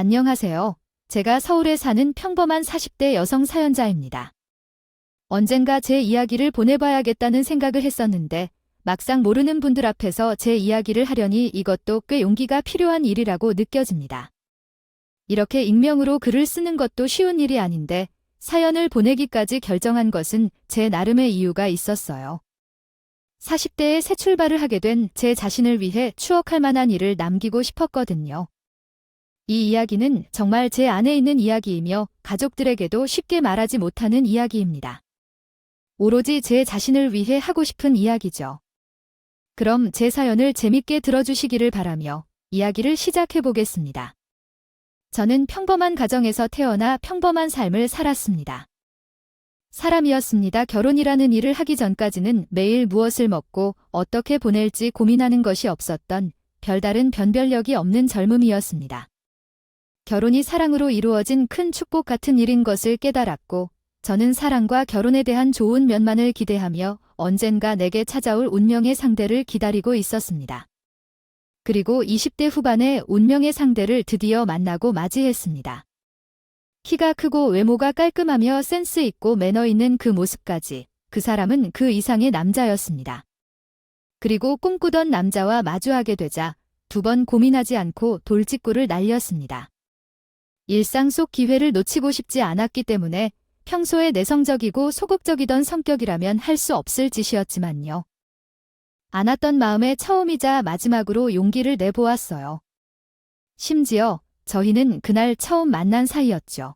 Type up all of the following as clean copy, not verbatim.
안녕하세요. 제가 서울에 사는 평범한 40대 여성 사연자입니다. 언젠가 제 이야기를 보내봐야겠다는 생각을 했었는데 막상 모르는 분들 앞에서 제 이야기를 하려니 이것도 꽤 용기가 필요한 일이라고 느껴집니다. 이렇게 익명으로 글을 쓰는 것도 쉬운 일이 아닌데 사연을 보내기까지 결정한 것은 제 나름의 이유가 있었어요. 40대에 새 출발을 하게 된 제 자신을 위해 추억할 만한 일을 남기고 싶었거든요. 이 이야기는 정말 제 안에 있는 이야기이며 가족들에게도 쉽게 말하지 못하는 이야기입니다. 오로지 제 자신을 위해 하고 싶은 이야기죠. 그럼 제 사연을 재밌게 들어주시기를 바라며 이야기를 시작해 보겠습니다. 저는 평범한 가정에서 태어나 평범한 삶을 살았습니다. 사람이었습니다. 결혼이라는 일을 하기 전까지는 매일 무엇을 먹고 어떻게 보낼지 고민하는 것이 없었던 별다른 변별력이 없는 젊음이었습니다. 결혼이 사랑으로 이루어진 큰 축복 같은 일인 것을 깨달았고 저는 사랑과 결혼에 대한 좋은 면만을 기대하며 언젠가 내게 찾아올 운명의 상대를 기다리고 있었습니다. 그리고 20대 후반에 운명의 상대를 드디어 만나고 맞이했습니다. 키가 크고 외모가 깔끔하며 센스 있고 매너 있는 그 모습까지 그 사람은 그 이상의 남자였습니다. 그리고 꿈꾸던 남자와 마주하게 되자 2번 고민하지 않고 돌직구를 날렸습니다. 일상 속 기회를 놓치고 싶지 않았기 때문에 평소에 내성적이고 소극적이던 성격이라면 할 수 없을 짓이었지만요. 안았던 마음에 처음이자 마지막으로 용기를 내보았어요. 심지어 저희는 그날 처음 만난 사이였죠.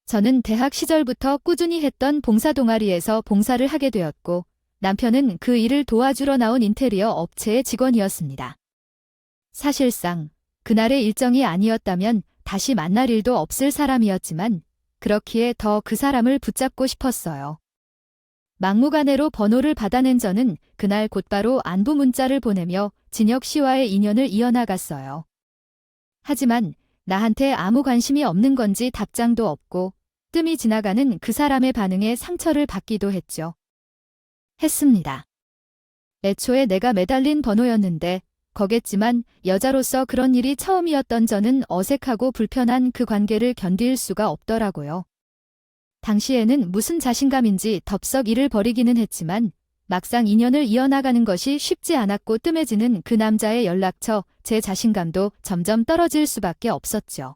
저는 대학 시절부터 꾸준히 했던 봉사 동아리에서 봉사를 하게 되었고 남편은 그 일을 도와주러 나온 인테리어 업체의 직원이었습니다. 사실상 그날의 일정이 아니었다면 다시 만날 일도 없을 사람이었지만 그렇기에 더 그 사람을 붙잡고 싶었어요. 막무가내로 번호를 받아낸 저는 그날 곧바로 안부 문자를 보내며 진혁 씨와의 인연을 이어나갔어요. 하지만 나한테 아무 관심이 없는 건지 답장도 없고 뜸이 지나가는 그 사람의 반응에 상처를 받기도 했습니다. 애초에 내가 매달린 번호였는데 거겠지만 여자로서 그런 일이 처음이었던 저는 어색하고 불편한 그 관계를 견딜 수가 없더라고요. 당시에는 무슨 자신감인지 덥석 일을 벌이기는 했지만 막상 인연을 이어나가는 것이 쉽지 않았고 뜸해지는 그 남자의 연락처, 제 자신감도 점점 떨어질 수밖에 없었죠.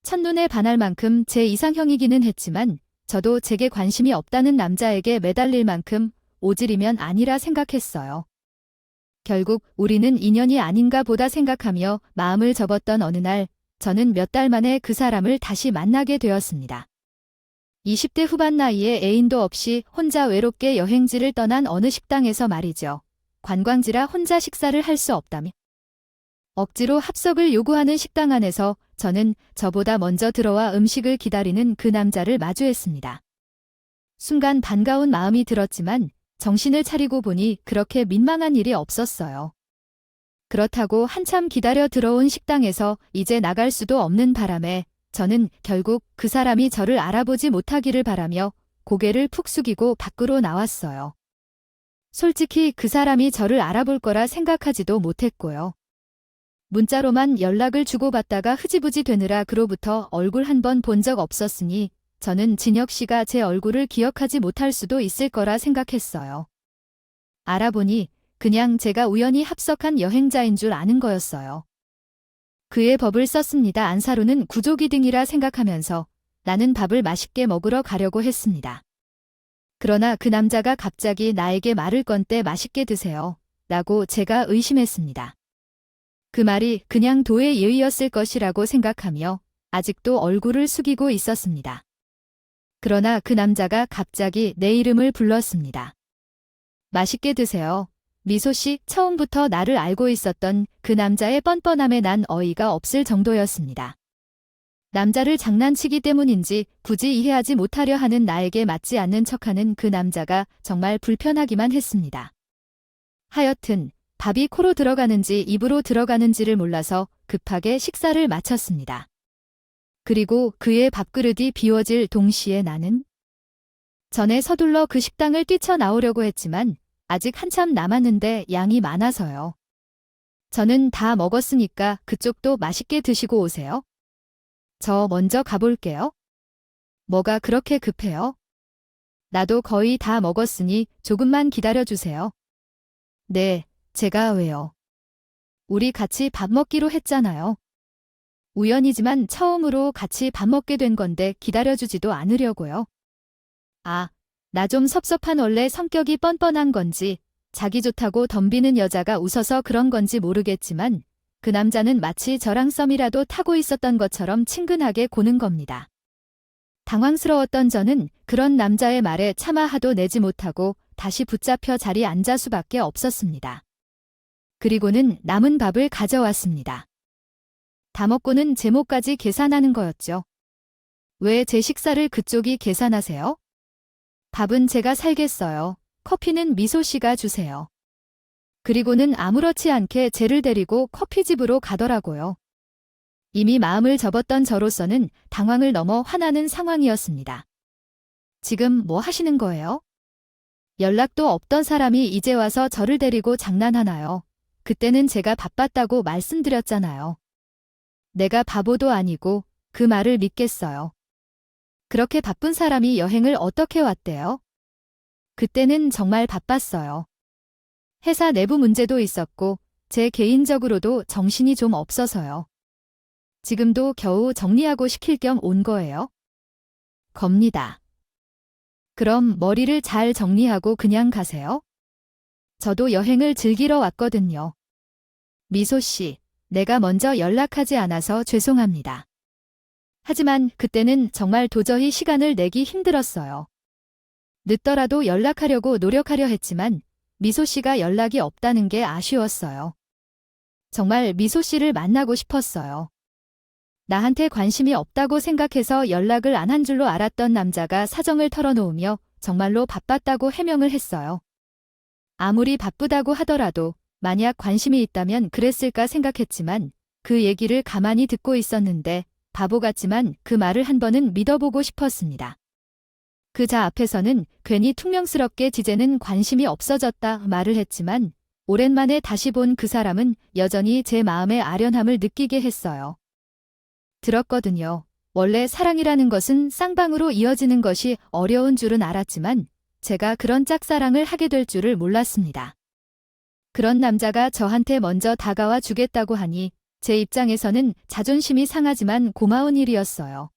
첫눈에 반할 만큼 제 이상형이기는 했지만 저도 제게 관심이 없다는 남자에게 매달릴 만큼 오지리면 아니라 생각했어요. 결국 우리는 인연이 아닌가 보다 생각하며 마음을 접었던 어느 날 저는 몇 달 만에 그 사람을 다시 만나게 되었습니다. 20대 후반 나이에 애인도 없이 혼자 외롭게 여행지를 떠난 어느 식당에서 말이죠. 관광지라 혼자 식사를 할 수 없다며 억지로 합석을 요구하는 식당 안에서 저는 저보다 먼저 들어와 음식을 기다리는 그 남자를 마주했습니다. 순간 반가운 마음이 들었지만 정신을 차리고 보니 그렇게 민망한 일이 없었어요. 그렇다고 한참 기다려 들어온 식당에서 이제 나갈 수도 없는 바람에 저는 결국 그 사람이 저를 알아보지 못하기를 바라며 고개를 푹 숙이고 밖으로 나왔어요. 솔직히 그 사람이 저를 알아볼 거라 생각하지도 못했고요. 문자로만 연락을 주고받다가 흐지부지 되느라 그로부터 얼굴 한 번 본 적 없었으니 저는 진혁 씨가 제 얼굴을 기억하지 못할 수도 있을 거라 생각했어요. 알아보니 그냥 제가 우연히 합석한 여행자인 줄 아는 거였어요. 그의 법을 썼습니다. 안사루는 구족이 등이라 생각하면서 나는 밥을 맛있게 먹으러 가려고 했습니다. 그러나 그 남자가 갑자기 나에게 말을 건 때 맛있게 드세요. 라고 제가 의심했습니다. 그 말이 그냥 도의 예의였을 것이라고 생각하며 아직도 얼굴을 숙이고 있었습니다. 그러나 그 남자가 갑자기 내 이름을 불렀습니다. 맛있게 드세요. 미소씨. 처음부터 나를 알고 있었던 그 남자의 뻔뻔함에 난 어이가 없을 정도였습니다. 남자를 장난치기 때문인지 굳이 이해하지 못하려 하는 나에게 맞지 않는 척하는 그 남자가 정말 불편하기만 했습니다. 하여튼 밥이 코로 들어가는지 입으로 들어가는지를 몰라서 급하게 식사를 마쳤습니다. 그리고 그의 밥그릇이 비워질 동시에 나는 전에 서둘러 그 식당을 뛰쳐나오려고 했지만 아직 한참 남았는데 양이 많아서요. 저는 다 먹었으니까 그쪽도 맛있게 드시고 오세요. 저 먼저 가볼게요. 뭐가 그렇게 급해요? 나도 거의 다 먹었으니 조금만 기다려주세요. 네, 제가 왜요? 우리 같이 밥 먹기로 했잖아요. 우연이지만 처음으로 같이 밥 먹게 된 건데 기다려주지도 않으려고요. 아, 나 좀 섭섭한 원래 성격이 뻔뻔한 건지 자기 좋다고 덤비는 여자가 웃어서 그런 건지 모르겠지만 그 남자는 마치 저랑 썸이라도 타고 있었던 것처럼 친근하게 고는 겁니다. 당황스러웠던 저는 그런 남자의 말에 차마 화도 내지 못하고 다시 붙잡혀 자리에 앉을 수밖에 없었습니다. 그리고는 남은 밥을 가져왔습니다. 다 먹고는 제목까지 계산하는 거였죠. 왜 제 식사를 그쪽이 계산하세요? 밥은 제가 살겠어요. 커피는 미소 씨가 주세요. 그리고는 아무렇지 않게 쟤를 데리고 커피집으로 가더라고요. 이미 마음을 접었던 저로서는 당황을 넘어 화나는 상황이었습니다. 지금 뭐 하시는 거예요? 연락도 없던 사람이 이제 와서 저를 데리고 장난하나요? 그때는 제가 바빴다고 말씀드렸잖아요. 내가 바보도 아니고 그 말을 믿겠어요. 그렇게 바쁜 사람이 여행을 어떻게 왔대요? 그때는 정말 바빴어요. 회사 내부 문제도 있었고 제 개인적으로도 정신이 좀 없어서요. 지금도 겨우 정리하고 시킬 겸 온 거예요. 겁니다. 그럼 머리를 잘 정리하고 그냥 가세요. 저도 여행을 즐기러 왔거든요. 미소 씨, 내가 먼저 연락하지 않아서 죄송합니다. 하지만 그때는 정말 도저히 시간을 내기 힘들었어요. 늦더라도 연락하려고 노력하려 했지만 미소 씨가 연락이 없다는 게 아쉬웠어요. 정말 미소 씨를 만나고 싶었어요. 나한테 관심이 없다고 생각해서 연락을 안 한 줄로 알았던 남자가 사정을 털어놓으며 정말로 바빴다고 해명을 했어요. 아무리 바쁘다고 하더라도 만약 관심이 있다면 그랬을까 생각했지만 그 얘기를 가만히 듣고 있었는데 바보 같지만 그 말을 한 번은 믿어보고 싶었습니다. 그자 앞에서는 괜히 퉁명스럽게 지제는 관심이 없어졌다 말을 했지만 오랜만에 다시 본 그 사람은 여전히 제 마음의 아련함을 느끼게 했어요. 들었거든요. 원래 사랑이라는 것은 쌍방으로 이어지는 것이 어려운 줄은 알았지만 제가 그런 짝사랑을 하게 될 줄을 몰랐습니다. 그런 남자가 저한테 먼저 다가와 주겠다고 하니 제 입장에서는 자존심이 상하지만 고마운 일이었어요.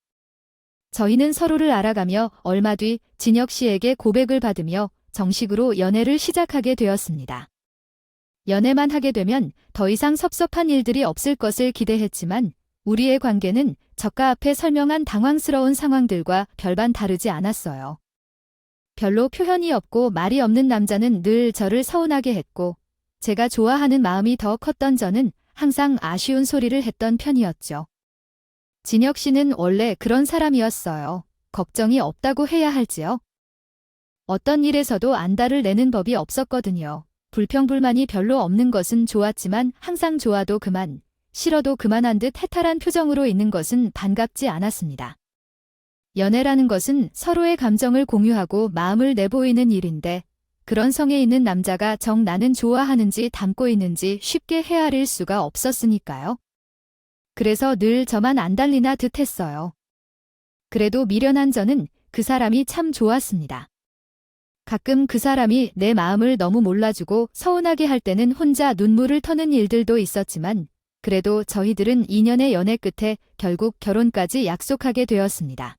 저희는 서로를 알아가며 얼마 뒤 진혁 씨에게 고백을 받으며 정식으로 연애를 시작하게 되었습니다. 연애만 하게 되면 더 이상 섭섭한 일들이 없을 것을 기대했지만 우리의 관계는 저가 앞에 설명한 당황스러운 상황들과 별반 다르지 않았어요. 별로 표현이 없고 말이 없는 남자는 늘 저를 서운하게 했고 제가 좋아하는 마음이 더 컸던 저는 항상 아쉬운 소리를 했던 편이었죠. 진혁 씨는 원래 그런 사람이었어요. 걱정이 없다고 해야 할지요. 어떤 일에서도 안달을 내는 법이 없었거든요. 불평불만이 별로 없는 것은 좋았지만 항상 좋아도 그만, 싫어도 그만한 듯 해탈한 표정으로 있는 것은 반갑지 않았습니다. 연애라는 것은 서로의 감정을 공유하고 마음을 내보이는 일인데 그런 성에 있는 남자가 정 나는 좋아하는지 담고 있는지 쉽게 헤아릴 수가 없었으니까요. 그래서 늘 저만 안달리나 듯 했어요. 그래도 미련한 저는 그 사람이 참 좋았습니다. 가끔 그 사람이 내 마음을 너무 몰라주고 서운하게 할 때는 혼자 눈물을 터는 일들도 있었지만 그래도 저희들은 2년의 연애 끝에 결국 결혼까지 약속하게 되었습니다.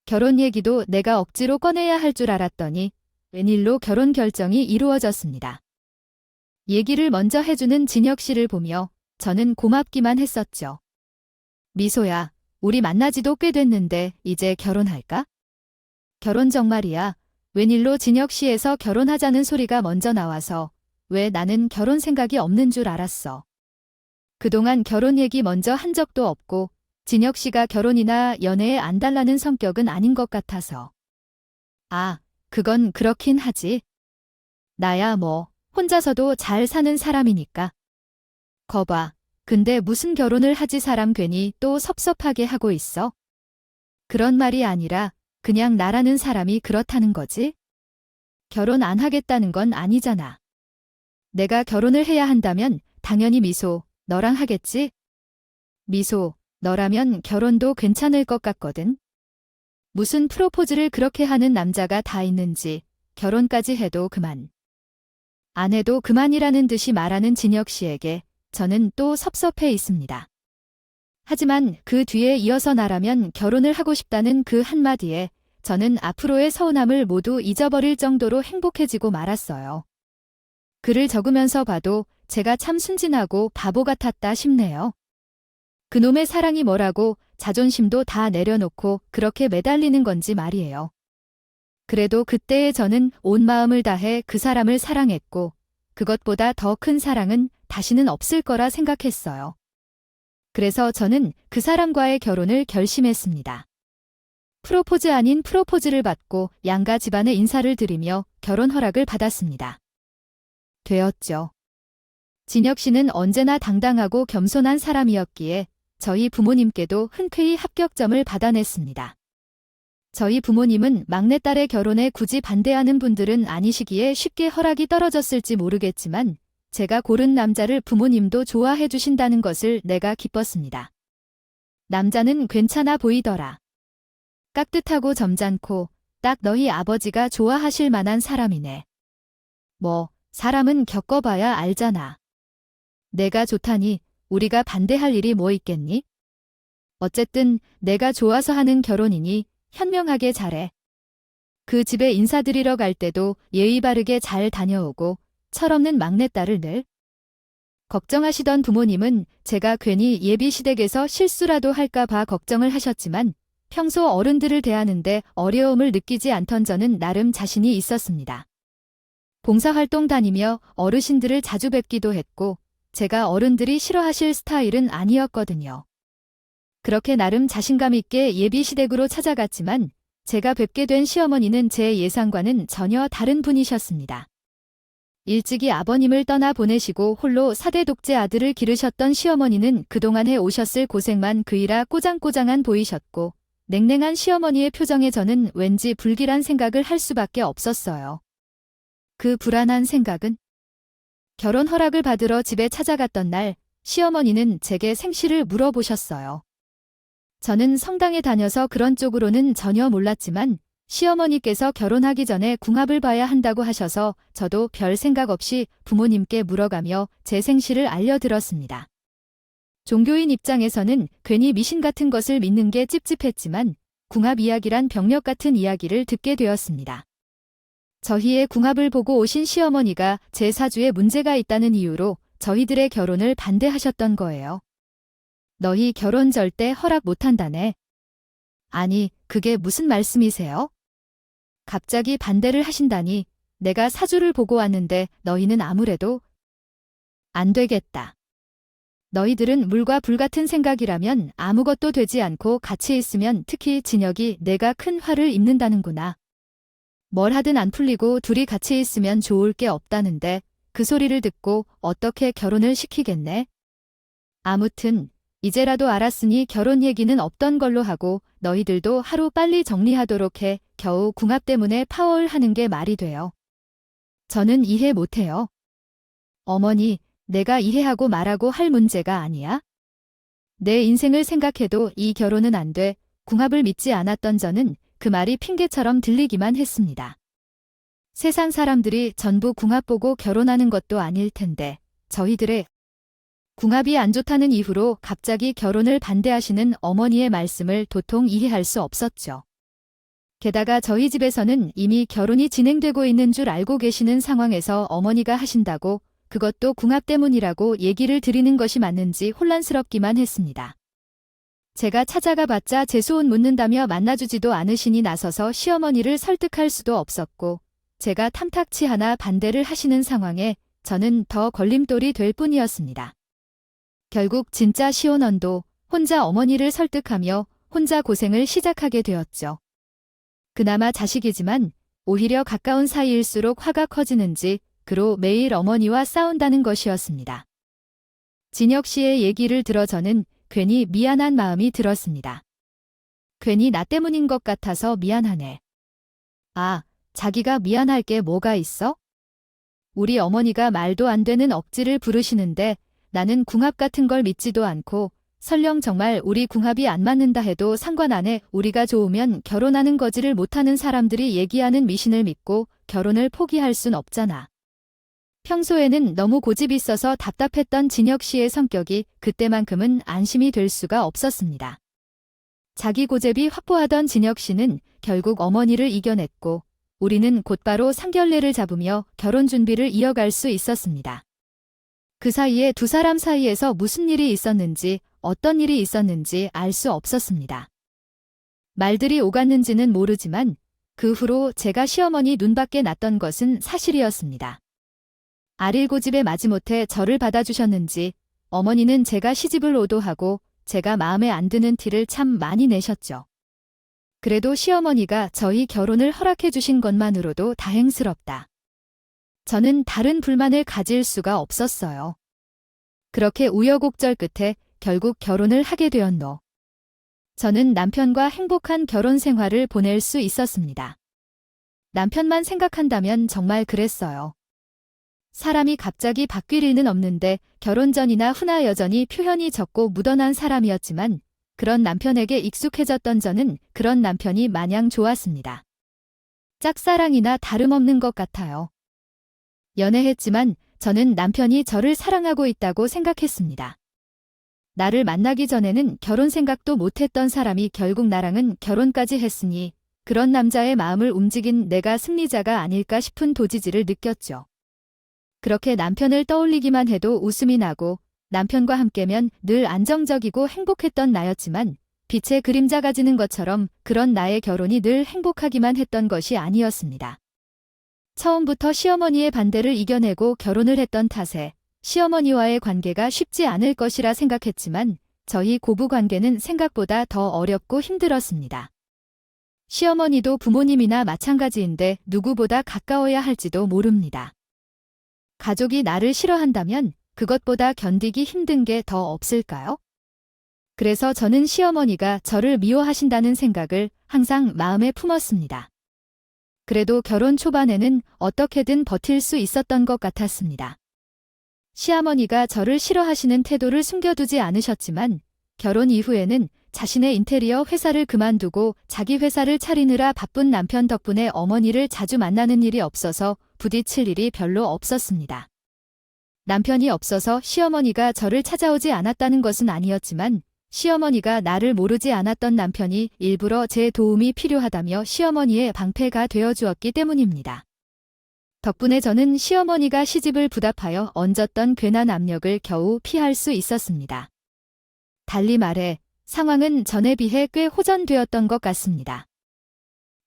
결혼 얘기도 내가 억지로 꺼내야 할 줄 알았더니 웬일로 결혼 결정이 이루어졌습니다. 얘기를 먼저 해주는 진혁 씨를 보며 저는 고맙기만 했었죠. 미소야, 우리 만나지도 꽤 됐는데 이제 결혼할까? 결혼 정말이야. 웬일로 진혁 씨에서 결혼하자는 소리가 먼저 나와서 왜 나는 결혼 생각이 없는 줄 알았어. 그동안 결혼 얘기 먼저 한 적도 없고 진혁 씨가 결혼이나 연애에 안달나는 성격은 아닌 것 같아서. 아, 그건 그렇긴 하지. 나야 뭐 혼자서도 잘 사는 사람이니까. 거봐. 근데 무슨 결혼을 하지 사람 괜히 또 섭섭하게 하고 있어? 그런 말이 아니라 그냥 나라는 사람이 그렇다는 거지? 결혼 안 하겠다는 건 아니잖아. 내가 결혼을 해야 한다면 당연히 미소, 너랑 하겠지? 미소, 너라면 결혼도 괜찮을 것 같거든. 무슨 프로포즈를 그렇게 하는 남자가 다 있는지 결혼까지 해도 그만. 안 해도 그만이라는 듯이 말하는 진혁 씨에게 저는 또 섭섭해 있습니다. 하지만 그 뒤에 이어서 나라면 결혼을 하고 싶다는 그 한마디에 저는 앞으로의 서운함을 모두 잊어버릴 정도로 행복해지고 말았어요. 글을 적으면서 봐도 제가 참 순진하고 바보 같았다 싶네요. 그놈의 사랑이 뭐라고 자존심도 다 내려놓고 그렇게 매달리는 건지 말이에요. 그래도 그때의 저는 온 마음을 다해 그 사람을 사랑했고 그것보다 더 큰 사랑은 다시는 없을 거라 생각했어요. 그래서 저는 그 사람과의 결혼을 결심했습니다. 프로포즈 아닌 프로포즈를 받고 양가 집안의 인사를 드리며 결혼 허락을 받았습니다. 되었죠. 진혁 씨는 언제나 당당하고 겸손한 사람이었기에 저희 부모님께도 흔쾌히 합격점을 받아냈습니다. 저희 부모님은 막내딸의 결혼에 굳이 반대하는 분들은 아니시기에 쉽게 허락이 떨어졌을지 모르겠지만 제가 고른 남자를 부모님도 좋아해 주신다는 것을 내가 기뻤습니다. 남자는 괜찮아 보이더라. 깍듯하고 점잖고 딱 너희 아버지가 좋아하실 만한 사람이네. 뭐 사람은 겪어봐야 알잖아. 내가 좋다니 우리가 반대할 일이 뭐 있겠니? 어쨌든 내가 좋아서 하는 결혼이니 현명하게 잘해. 그 집에 인사드리러 갈 때도 예의 바르게 잘 다녀오고 철없는 막내딸을 늘 걱정하시던 부모님은 제가 괜히 예비시댁에서 실수라도 할까 봐 걱정을 하셨지만 평소 어른들을 대하는데 어려움을 느끼지 않던 저는 나름 자신이 있었습니다. 봉사활동 다니며 어르신들을 자주 뵙기도 했고 제가 어른들이 싫어하실 스타일은 아니었거든요. 그렇게 나름 자신감 있게 예비시댁으로 찾아갔지만 제가 뵙게 된 시어머니는 제 예상과는 전혀 다른 분이셨습니다. 일찍이 아버님을 떠나 보내시고 홀로 4대 독재 아들을 기르셨던 시어머니는 그동안 해 오셨을 고생만 그이라 꼬장꼬장한 보이셨고 냉랭한 시어머니의 표정에 저는 왠지 불길한 생각을 할 수밖에 없었어요. 그 불안한 생각은 결혼 허락을 받으러 집에 찾아갔던 날 시어머니는 제게 생시를 물어보셨어요. 저는 성당에 다녀서 그런 쪽으로는 전혀 몰랐지만 시어머니께서 결혼하기 전에 궁합을 봐야 한다고 하셔서 저도 별 생각 없이 부모님께 물어가며 제 생시를 알려들었습니다. 종교인 입장에서는 괜히 미신 같은 것을 믿는 게 찝찝했지만 궁합 이야기란 병력 같은 이야기를 듣게 되었습니다. 저희의 궁합을 보고 오신 시어머니가 제 사주에 문제가 있다는 이유로 저희들의 결혼을 반대하셨던 거예요. 너희 결혼 절대 허락 못한다네. 아니, 그게 무슨 말씀이세요? 갑자기 반대를 하신다니 내가 사주를 보고 왔는데 너희는 아무래도 안 되겠다. 너희들은 물과 불 같은 생각이라면 아무것도 되지 않고 같이 있으면 특히 진혁이 내가 큰 화를 입는다는구나. 뭘 하든 안 풀리고 둘이 같이 있으면 좋을 게 없다는데 그 소리를 듣고 어떻게 결혼을 시키겠네? 아무튼 이제라도 알았으니 결혼 얘기는 없던 걸로 하고 너희들도 하루 빨리 정리하도록 해. 겨우 궁합 때문에 파워를 하는 게 말이 돼요. 저는 이해 못해요. 어머니, 내가 이해하고 말하고 할 문제가 아니야? 내 인생을 생각해도 이 결혼은 안 돼. 궁합을 믿지 않았던 저는 그 말이 핑계처럼 들리기만 했습니다. 세상 사람들이 전부 궁합 보고 결혼하는 것도 아닐 텐데 저희들의 궁합이 안 좋다는 이유로 갑자기 결혼을 반대하시는 어머니의 말씀을 도통 이해할 수 없었죠. 게다가 저희 집에서는 이미 결혼이 진행되고 있는 줄 알고 계시는 상황에서 어머니가 하신다고 그것도 궁합 때문이라고 얘기를 드리는 것이 맞는지 혼란스럽기만 했습니다. 제가 찾아가 봤자 재수온 묻는다며 만나주지도 않으시니 나서서 시어머니를 설득할 수도 없었고 제가 탐탁치 않아 반대를 하시는 상황에 저는 더 걸림돌이 될 뿐이었습니다. 결국 진짜 시혼언도 혼자 어머니를 설득하며 혼자 고생을 시작하게 되었죠. 그나마 자식이지만 오히려 가까운 사이일수록 화가 커지는지 그로 매일 어머니와 싸운다는 것이었습니다. 진혁 씨의 얘기를 들어 저는 괜히 미안한 마음이 들었습니다. 괜히 나 때문인 것 같아서 미안하네. 아, 자기가 미안할 게 뭐가 있어? 우리 어머니가 말도 안 되는 억지를 부르시는데 나는 궁합 같은 걸 믿지도 않고 설령 정말 우리 궁합이 안 맞는다 해도 상관 안 해. 우리가 좋으면 결혼하는 거지를 못하는 사람들이 얘기하는 미신을 믿고 결혼을 포기할 순 없잖아. 평소에는 너무 고집 있어서 답답했던 진혁 씨의 성격이 그때만큼은 안심이 될 수가 없었습니다. 자기 고집이 확고하던 진혁 씨는 결국 어머니를 이겨냈고 우리는 곧바로 상견례를 잡으며 결혼 준비를 이어갈 수 있었습니다. 그 사이에 두 사람 사이에서 무슨 일이 있었는지 어떤 일이 있었는지 알 수 없었습니다. 말들이 오갔는지는 모르지만 그 후로 제가 시어머니 눈밖에 났던 것은 사실이었습니다. 아릴 고집에 마지못해 저를 받아주셨는지 어머니는 제가 시집을 오도하고 제가 마음에 안 드는 티를 참 많이 내셨죠. 그래도 시어머니가 저희 결혼을 허락해 주신 것만으로도 다행스럽다. 저는 다른 불만을 가질 수가 없었어요. 그렇게 우여곡절 끝에 결국 결혼을 하게 되었노. 저는 남편과 행복한 결혼 생활을 보낼 수 있었습니다. 남편만 생각한다면 정말 그랬어요. 사람이 갑자기 바뀔 일은 없는데 결혼 전이나 후나 여전히 표현이 적고 묻어난 사람이었지만 그런 남편에게 익숙해졌던 저는 그런 남편이 마냥 좋았습니다. 짝사랑이나 다름없는 것 같아요. 연애했지만 저는 남편이 저를 사랑하고 있다고 생각했습니다. 나를 만나기 전에는 결혼 생각도 못했던 사람이 결국 나랑은 결혼까지 했으니 그런 남자의 마음을 움직인 내가 승리자가 아닐까 싶은 도지지를 느꼈죠. 그렇게 남편을 떠올리기만 해도 웃음이 나고 남편과 함께면 늘 안정적이고 행복했던 나였지만 빛의 그림자가 지는 것처럼 그런 나의 결혼이 늘 행복하기만 했던 것이 아니었습니다. 처음부터 시어머니의 반대를 이겨내고 결혼을 했던 탓에 시어머니와의 관계가 쉽지 않을 것이라 생각했지만 저희 고부 관계는 생각보다 더 어렵고 힘들었습니다. 시어머니도 부모님이나 마찬가지인데 누구보다 가까워야 할지도 모릅니다. 가족이 나를 싫어한다면 그것보다 견디기 힘든 게 더 없을까요? 그래서 저는 시어머니가 저를 미워하신다는 생각을 항상 마음에 품었습니다. 그래도 결혼 초반에는 어떻게든 버틸 수 있었던 것 같았습니다. 시어머니가 저를 싫어하시는 태도를 숨겨두지 않으셨지만 결혼 이후에는 자신의 인테리어 회사를 그만두고 자기 회사를 차리느라 바쁜 남편 덕분에 어머니를 자주 만나는 일이 없어서 부딪힐 일이 별로 없었습니다. 남편이 없어서 시어머니가 저를 찾아오지 않았다는 것은 아니었지만 시어머니가 나를 모르지 않았던 남편이 일부러 제 도움이 필요하다며 시어머니의 방패가 되어주었기 때문입니다. 덕분에 저는 시어머니가 시집을 부답하여 얹었던 괜한 압력을 겨우 피할 수 있었습니다. 달리 말해 상황은 전에 비해 꽤 호전되었던 것 같습니다.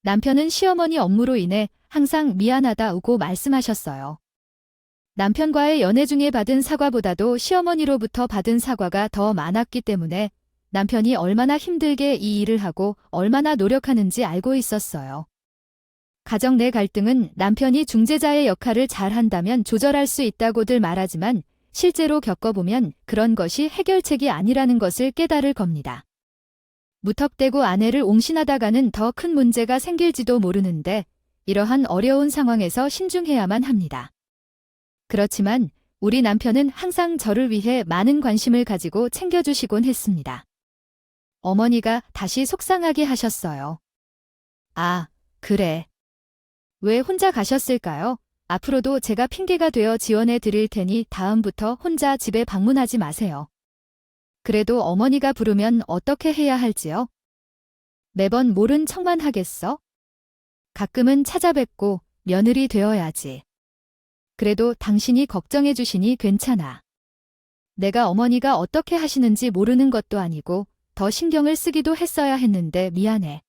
남편은 시어머니 업무로 인해 항상 미안하다고 말씀하셨어요. 남편과의 연애 중에 받은 사과보다도 시어머니로부터 받은 사과가 더 많았기 때문에 남편이 얼마나 힘들게 이 일을 하고 얼마나 노력하는지 알고 있었어요. 가정 내 갈등은 남편이 중재자의 역할을 잘한다면 조절할 수 있다고들 말하지만 실제로 겪어보면 그런 것이 해결책이 아니라는 것을 깨달을 겁니다. 무턱대고 아내를 옹신하다가는 더 큰 문제가 생길지도 모르는데 이러한 어려운 상황에서 신중해야만 합니다. 그렇지만 우리 남편은 항상 저를 위해 많은 관심을 가지고 챙겨주시곤 했습니다. 어머니가 다시 속상하게 하셨어요. 아, 그래. 왜 혼자 가셨을까요? 앞으로도 제가 핑계가 되어 지원해 드릴 테니 다음부터 혼자 집에 방문하지 마세요. 그래도 어머니가 부르면 어떻게 해야 할지요? 매번 모른 척만 하겠어? 가끔은 찾아뵙고 며느리 되어야지. 그래도 당신이 걱정해 주시니 괜찮아. 내가 어머니가 어떻게 하시는지 모르는 것도 아니고 더 신경을 쓰기도 했어야 했는데 미안해.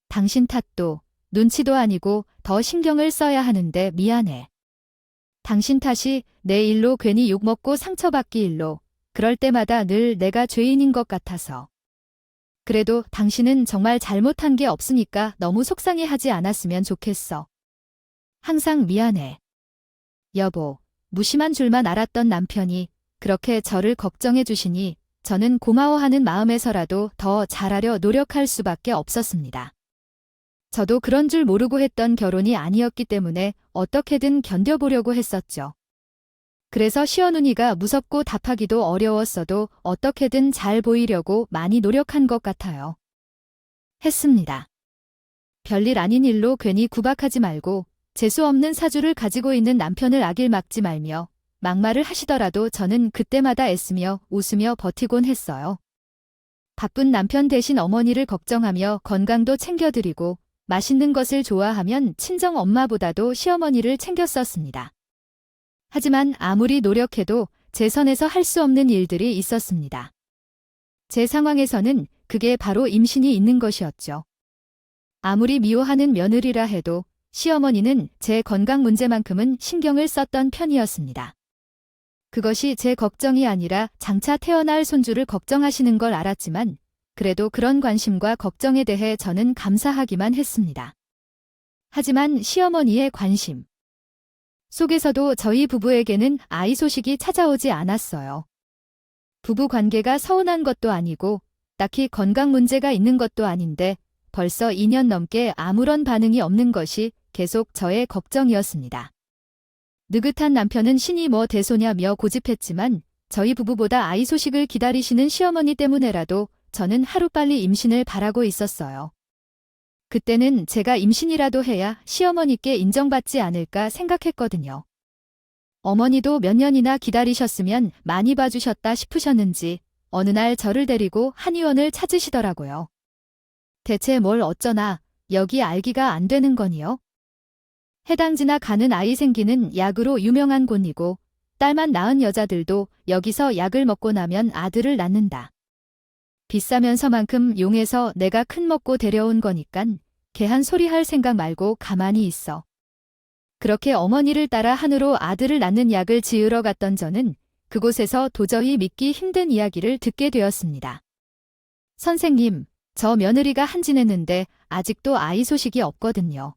당신 탓도 눈치도 아니고 더 신경을 써야 하는데 미안해. 당신 탓이 내 일로 괜히 욕먹고 상처받기 일로 그럴 때마다 늘 내가 죄인인 것 같아서. 그래도 당신은 정말 잘못한 게 없으니까 너무 속상해하지 않았으면 좋겠어. 항상 미안해. 여보, 무심한 줄만 알았던 남편이 그렇게 저를 걱정해 주시니 저는 고마워하는 마음에서라도 더 잘하려 노력할 수밖에 없었습니다. 저도 그런 줄 모르고 했던 결혼이 아니었기 때문에 어떻게든 견뎌보려고 했었죠. 그래서 시어머니가 무섭고 답하기도 어려웠어도 어떻게든 잘 보이려고 많이 노력한 것 같아요. 했습니다. 별일 아닌 일로 괜히 구박하지 말고 재수 없는 사주를 가지고 있는 남편을 악일 막지 말며 막말을 하시더라도 저는 그때마다 애쓰며 웃으며 버티곤 했어요. 바쁜 남편 대신 어머니를 걱정하며 건강도 챙겨드리고 맛있는 것을 좋아하면 친정 엄마보다도 시어머니를 챙겼었습니다. 하지만 아무리 노력해도 제 선에서 할 수 없는 일들이 있었습니다. 제 상황에서는 그게 바로 임신이 있는 것이었죠. 아무리 미워하는 며느리라 해도 시어머니는 제 건강 문제만큼은 신경을 썼던 편이었습니다. 그것이 제 걱정이 아니라 장차 태어날 손주를 걱정하시는 걸 알았지만 그래도 그런 관심과 걱정에 대해 저는 감사하기만 했습니다. 하지만 시어머니의 관심 속에서도 저희 부부에게는 아이 소식이 찾아오지 않았어요. 부부 관계가 서운한 것도 아니고 딱히 건강 문제가 있는 것도 아닌데 벌써 2년 넘게 아무런 반응이 없는 것이 계속 저의 걱정이었습니다. 느긋한 남편은 신이 뭐 대소냐며 고집했지만 저희 부부보다 아이 소식을 기다리시는 시어머니 때문에라도 저는 하루빨리 임신을 바라고 있었어요. 그때는 제가 임신이라도 해야 시어머니께 인정받지 않을까 생각했거든요. 어머니도 몇 년이나 기다리셨으면 많이 봐주셨다 싶으셨는지 어느 날 저를 데리고 한의원을 찾으시더라고요. 대체 뭘 어쩌나 여기 알기가 안 되는 거니요? 해당지나 가는 아이 생기는 약으로 유명한 곳이고 딸만 낳은 여자들도 여기서 약을 먹고 나면 아들을 낳는다. 비싸면서만큼 용해서 내가 큰 먹고 데려온 거니깐 개한 소리 할 생각 말고 가만히 있어. 그렇게 어머니를 따라 한우로 아들을 낳는 약을 지으러 갔던 저는 그곳에서 도저히 믿기 힘든 이야기를 듣게 되었습니다. 선생님, 저 며느리가 한진했는데 아직도 아이 소식이 없거든요.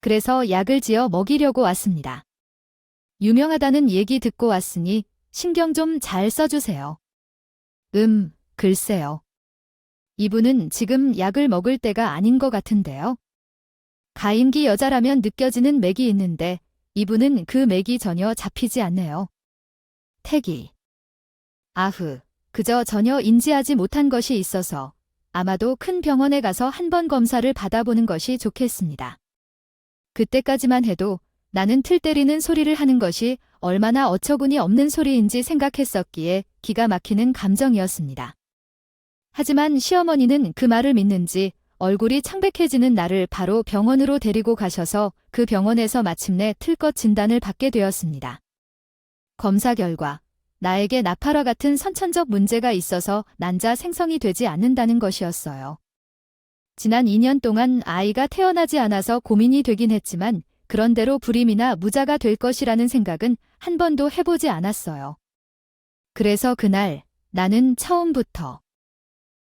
그래서 약을 지어 먹이려고 왔습니다. 유명하다는 얘기 듣고 왔으니 신경 좀 잘 써주세요. 글쎄요. 이분은 지금 약을 먹을 때가 아닌 것 같은데요. 가임기 여자라면 느껴지는 맥이 있는데 이분은 그 맥이 전혀 잡히지 않네요. 태기. 아흐, 그저 전혀 인지하지 못한 것이 있어서 아마도 큰 병원에 가서 한번 검사를 받아보는 것이 좋겠습니다. 그때까지만 해도 나는 틀 때리는 소리를 하는 것이 얼마나 어처구니 없는 소리인지 생각했었기에 기가 막히는 감정이었습니다. 하지만 시어머니는 그 말을 믿는지 얼굴이 창백해지는 나를 바로 병원으로 데리고 가셔서 그 병원에서 마침내 틀것 진단을 받게 되었습니다. 검사 결과 나에게 나팔화 같은 선천적 문제가 있어서 난자 생성이 되지 않는다는 것이었어요. 지난 2년 동안 아이가 태어나지 않아서 고민이 되긴 했지만 그런대로 불임이나 무자가 될 것이라는 생각은 한 번도 해보지 않았어요. 그래서 그날 나는 처음부터